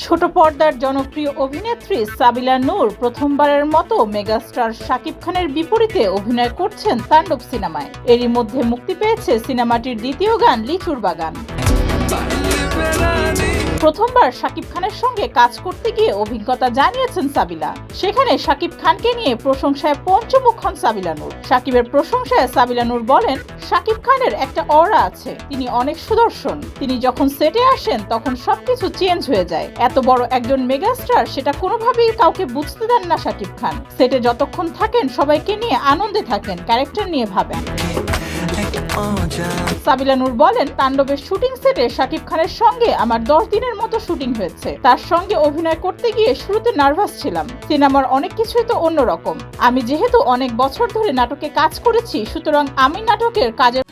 ছোট পর্দার জনপ্রিয় অভিনেত্রী সাবিলা নূর প্রথমবারের মতো মেগাস্টার শাকিব খানের বিপরীতে অভিনয় করছেন তাণ্ডব সিনেমায়। এরই মধ্যে মুক্তি পেয়েছে সিনেমাটির দ্বিতীয় গান লিচুর বাগান। প্রথমবার শাকিব খানের সঙ্গে কাজ করতে গিয়ে অভিজ্ঞতা জানিয়েছেন সাবিলা। সেখানে শাকিব খানকে নিয়ে প্রশংসায় পঞ্চমুখ হন সাবিলা নূর। শাকিবের প্রশংসায় সাবিলা নূর বলেন, শাকিব খানের একটা অরা আছে, তিনি অনেক সুদর্শন। তিনি যখন সেটে আসেন তখন সবকিছু চেঞ্জ হয়ে যায়। এত বড় একজন মেগাস্টার, সেটা কোনোভাবেই কাউকে বুঝতে দেন না শাকিব খান। সেটে যতক্ষণ থাকেন সবাইকে নিয়ে আনন্দে থাকেন, ক্যারেক্টার নিয়ে ভাবেন। সাবিলা নূর বলেন, তাণ্ডবের শুটিং সেটে শাকিব খানের সঙ্গে আমার 10 দিনের মতো শুটিং হয়েছে। তার সঙ্গে অভিনয় করতে গিয়ে শুরুতে নার্ভাস ছিলাম। সিনেমার অনেক কিছুই তো অন্যরকম। আমি যেহেতু অনেক বছর ধরে নাটকে কাজ করেছি, সুতরাং আমি নাটকের কাজের